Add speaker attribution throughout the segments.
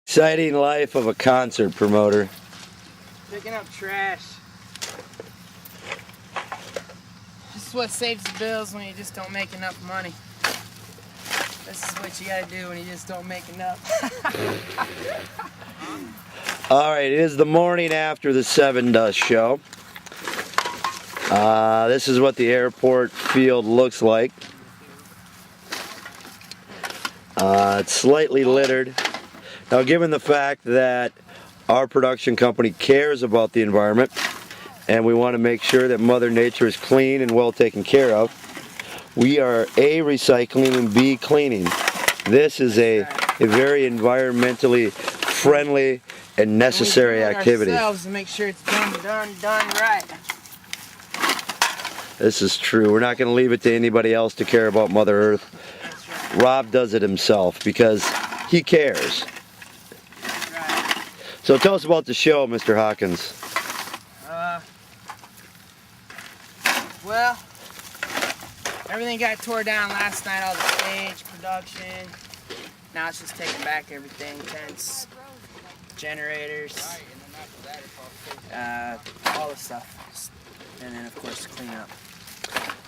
Speaker 1: Exciting life of a concert promoter.
Speaker 2: Picking up trash. This is what saves the bills when you just don't make enough money. This is what you gotta do when you just don't make enough.
Speaker 1: Alright, it is the morning after the Seven Dust show. This is what the airport field looks like. It's slightly littered. Now, given the fact that our production company cares about the environment and we want to make sure that Mother Nature is clean and well taken care of, we are A, recycling, and B, cleaning. This is a very environmentally friendly and necessary activity.
Speaker 2: Ourselves to make sure it's done right.
Speaker 1: This is true. We're not going to leave it to anybody else to care about Mother Earth.
Speaker 2: That's right.
Speaker 1: Rob does it himself because he cares.
Speaker 2: Right.
Speaker 1: So tell us about the show, Mr. Hawkins.
Speaker 2: Well, everything got tore down last night, all the stage, production. Now it's just taking back everything, tents, generators, all the stuff. And then, of course, clean up.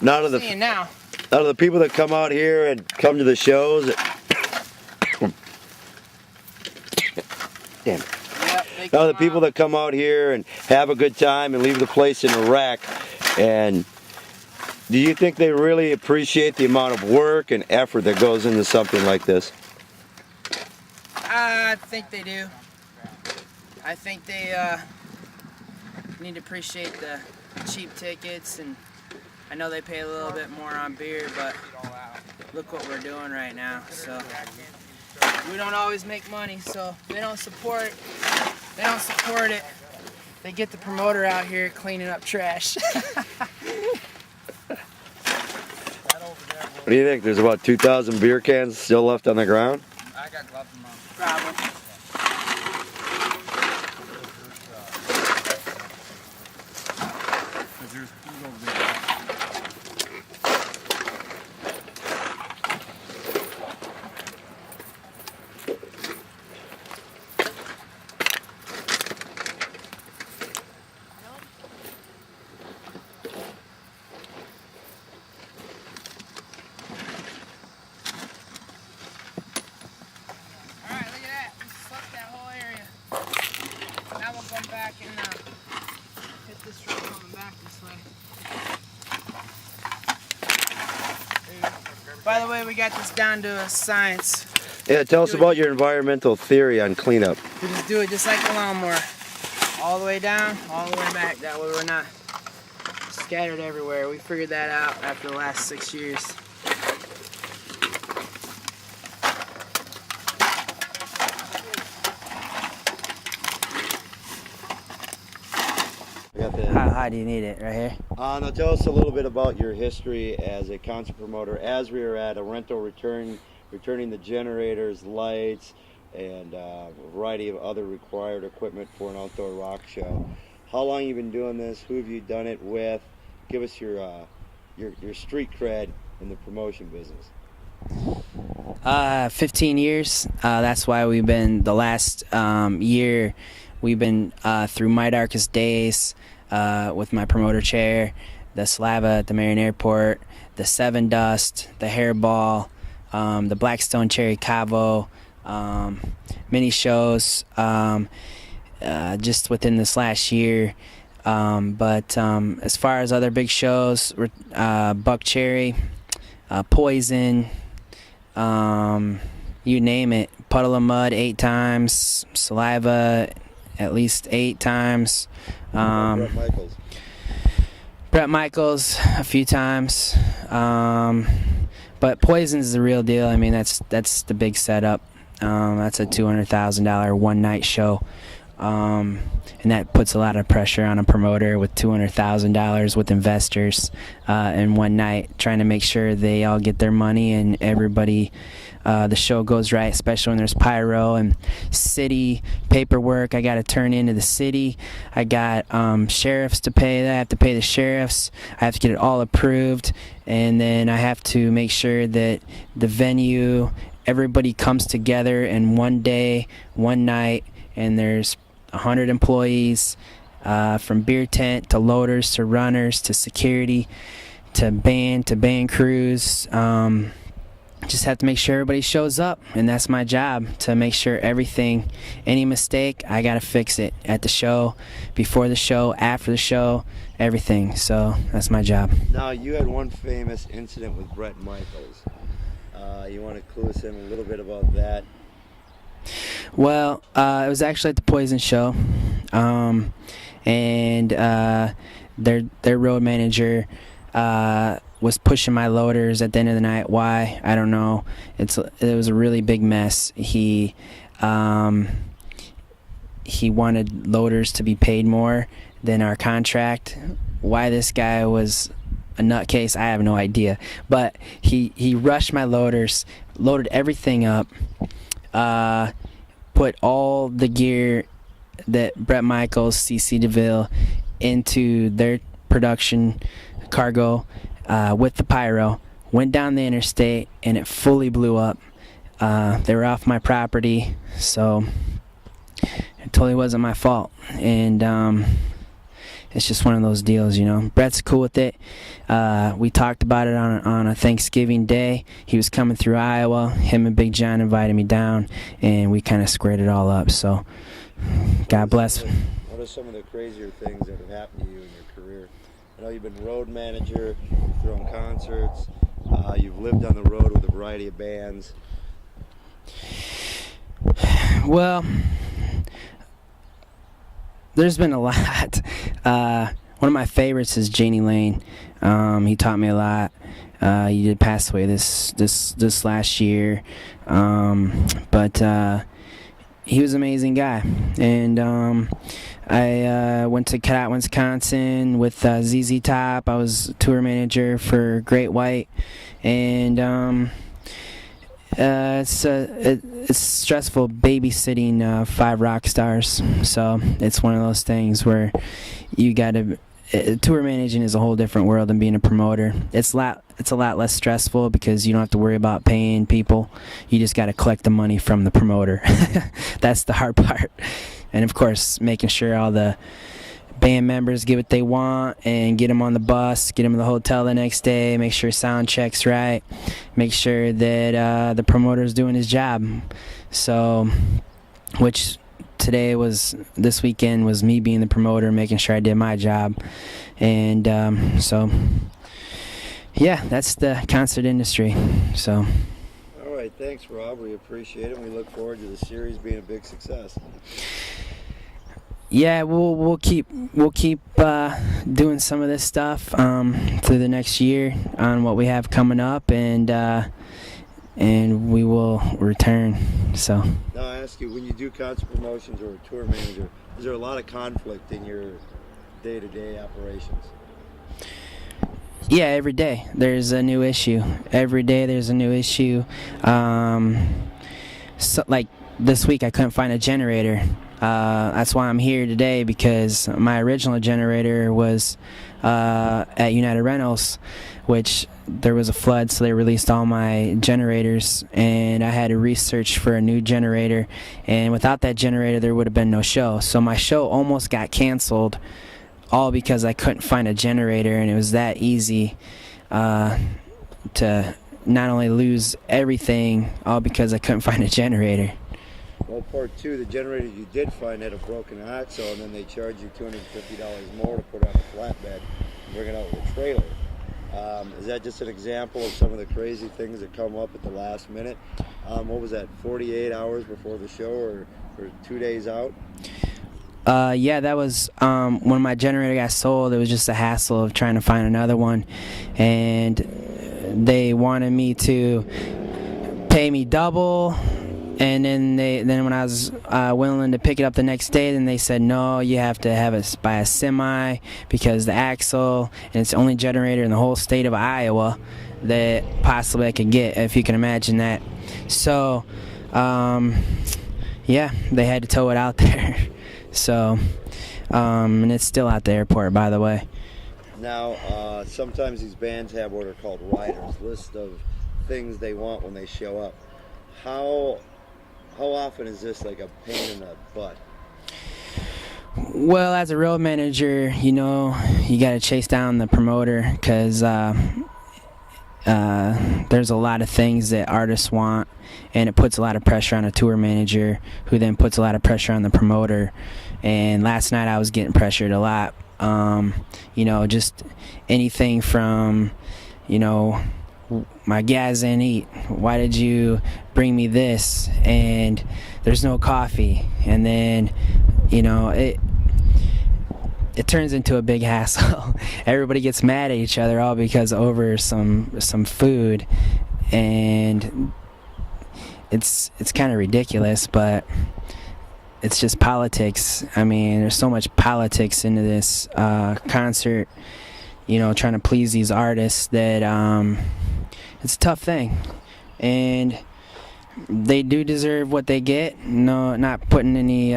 Speaker 1: None of the people that come out here and come to the shows. Damn.
Speaker 2: Yep,
Speaker 1: None of the people that come out here and have a good time and leave the place in a wreck. And do you think they really appreciate the amount of work and effort that goes into something like this?
Speaker 2: I think they do. I think they need to appreciate the cheap tickets, and I know they pay a little bit more on beer, but look what we're doing right now. So we don't always make money, so they don't support it. They get the promoter out here cleaning up trash.
Speaker 1: What do you think? There's about 2,000 beer cans still left on the ground?
Speaker 3: I got gloves in my
Speaker 2: Probably. Back and hit this road coming back this way. By the way, we got this down to a science.
Speaker 1: Yeah, tell us about your environmental theory on cleanup.
Speaker 2: We just do it just like the lawnmower. All the way down, all the way back. That way we're not scattered everywhere. We figured that out after the last 6 years. How high do you need it? Right here?
Speaker 1: Now tell us a little bit about your history as a concert promoter as we were at a rental returning the generators, lights, and a variety of other required equipment for an outdoor rock show. How long have you been doing this? Who have you done it with? Give us your street cred in the promotion business.
Speaker 2: 15 years. That's why we've been the last year. We've been through My Darkest Days with my promoter chair, the Slava at the Marion Airport, the Seven Dust, the Hairball, the Blackstone Cherry Cavo, mini shows just within this last year. But as far as other big shows, Buck Cherry, Poison, you name it, Puddle of Mud 8 times, Saliva at least 8 times. Brett Michaels a few times. But Poison's the real deal. I mean, that's the big setup. That's a $200,000 one-night show. And that puts a lot of pressure on a promoter with $200,000 with investors in one night, trying to make sure they all get their money and everybody, the show goes right, especially when there's pyro and city paperwork I got to turn into the city. I got sheriffs to pay. I have to pay the sheriffs. I have to get it all approved, and then I have to make sure that the venue everybody comes together in one day, one night, and there's 100 employees, from beer tent to loaders to runners to security to band crews. Just have to make sure everybody shows up, and that's my job, to make sure any mistake, I gotta fix it at the show, before the show, after the show, everything. So that's my job.
Speaker 1: Now, you had one famous incident with Bret Michaels. You want to clue us in a little bit about that?
Speaker 2: Well, it was actually at the Poison show, and their road manager was pushing my loaders at the end of the night. Why? I don't know. It was a really big mess. He wanted loaders to be paid more than our contract. Why this guy was a nutcase, I have no idea. But he rushed my loaders, loaded everything up, put all the gear that Bret Michaels, CC DeVille, into their production cargo with the pyro, went down the interstate, and it fully blew up. They were off my property, so it totally wasn't my fault. And it's just one of those deals, you know. Bret's cool with it. We talked about it on a Thanksgiving day. He was coming through Iowa. Him and Big John invited me down, and we kind of squared it all up. So God bless.
Speaker 1: What are some of the crazier things that have happened to you in your career? I know you've been road manager, you've thrown concerts, you've lived on the road with a variety of bands.
Speaker 2: Well, there's been a lot. One of my favorites is Janie Lane. He taught me a lot. He did pass away this last year, but he was an amazing guy. And I went to Cadott, Wisconsin with ZZ Top. I was tour manager for Great White, and it's stressful babysitting 5 rock stars. So it's one of those things where you gotta. Tour managing is a whole different world than being a promoter. It's a lot less stressful because you don't have to worry about paying people. You just got to collect the money from the promoter. That's the hard part. And of course, making sure all the band members get what they want and get them on the bus, get them to the hotel the next day, make sure sound check's right, make sure that the promoter's doing his job. So, which this weekend was me being the promoter, making sure I did my job. And so yeah, that's the concert industry. So
Speaker 1: all right, thanks Rob, we appreciate it. We look forward to the series being a big success.
Speaker 2: Yeah, we'll keep doing some of this stuff through the next year on what we have coming up, and we will return. So
Speaker 1: now I ask you, when you do concert promotions or a tour manager, is there a lot of conflict in your day-to-day operations?
Speaker 2: Yeah, every day there's a new issue. Every day there's a new issue. So, like this week I couldn't find a generator. That's why I'm here today, because my original generator was at United Rentals, which there was a flood, so they released all my generators, and I had to research for a new generator, and without that generator there would have been no show. So my show almost got canceled, all because I couldn't find a generator, and it was that easy to not only lose everything, all because I couldn't find a generator.
Speaker 1: Well, part 2, the generator you did find had a broken axle, and then they charge you $250 more to put on a flatbed and bring it out with a trailer. Is that just an example of some of the crazy things that come up at the last minute? What was that, 48 hours before the show, or 2 days out?
Speaker 2: Yeah, that was when my generator got sold. It was just a hassle of trying to find another one, and they wanted me to pay me double. And then when I was willing to pick it up the next day, then they said, no, you have to have it by a semi, because the axle, and it's the only generator in the whole state of Iowa that possibly I could get, if you can imagine that. So, yeah, they had to tow it out there. So, and it's still at the airport, by the way.
Speaker 1: Now, sometimes these bands have what are called riders, list of things they want when they show up. how often is this like a pain in the butt?
Speaker 2: Well, as a road manager, you know, you got to chase down the promoter because there's a lot of things that artists want, and it puts a lot of pressure on a tour manager, who then puts a lot of pressure on the promoter. And last night I was getting pressured a lot. You know, just anything from, you know, my gas didn't eat. Why did you bring me this? And there's no coffee. And then, you know, it turns into a big hassle. Everybody gets mad at each other all because over some food, and it's kind of ridiculous, but it's just politics. I mean, there's so much politics into this concert, you know, trying to please these artists, that it's a tough thing. And they do deserve what they get. No, not putting any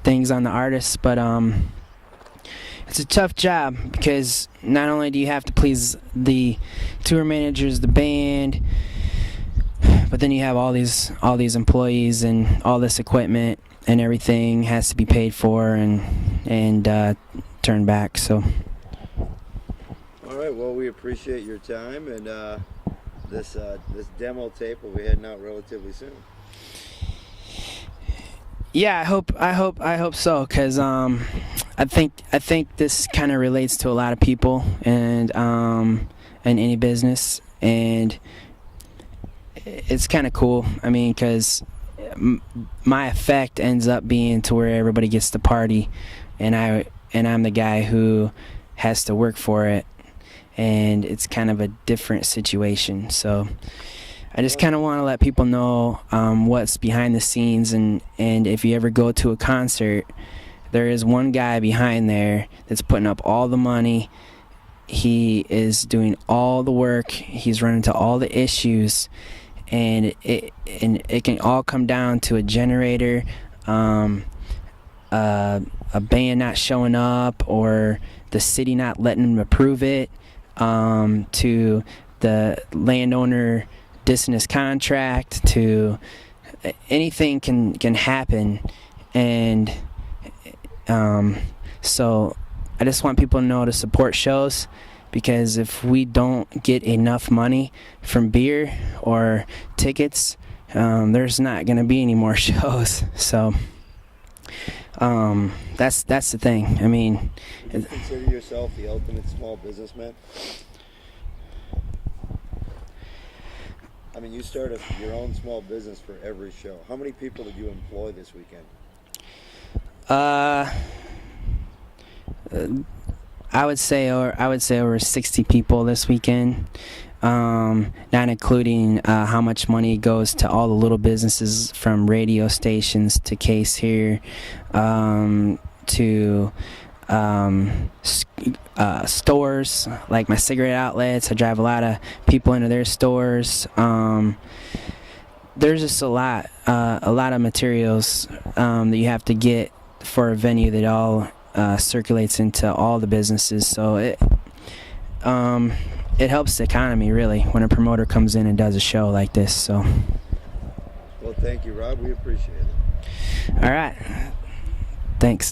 Speaker 2: things on the artists, but it's a tough job because not only do you have to please the tour managers, the band, but then you have all these employees and all this equipment, and everything has to be paid for and turned back. So.
Speaker 1: All right. Well, we appreciate your time, and this demo tape will be heading out relatively soon.
Speaker 2: Yeah, I hope so, because I think this kind of relates to a lot of people, and in any business, and it's kind of cool. I mean, because my effect ends up being to where everybody gets to party, and I'm the guy who has to work for it, and it's kind of a different situation. So I just kind of want to let people know what's behind the scenes, and if you ever go to a concert, there is one guy behind there that's putting up all the money. He is doing all the work. He's running into all the issues, and it can all come down to a generator, a band not showing up, or the city not letting them approve it, to the landowner dissing his contract, to anything can happen. And so I just want people to know to support shows, because if we don't get enough money from beer or tickets, there's not going to be any more shows. So that's the thing. I mean,
Speaker 1: would you consider yourself the ultimate small businessman? I mean, you started your own small business for every show. How many people did you employ this weekend?
Speaker 2: I would say over 60 people this weekend, not including how much money goes to all the little businesses, from radio stations to Case here, to stores like my cigarette outlets. I drive a lot of people into their stores. There's just a lot of materials that you have to get for a venue that all circulates into all the businesses. So it helps the economy, really, when a promoter comes in and does a show like this. So.
Speaker 1: Well, thank you, Rob. We appreciate it.
Speaker 2: All right. Thanks.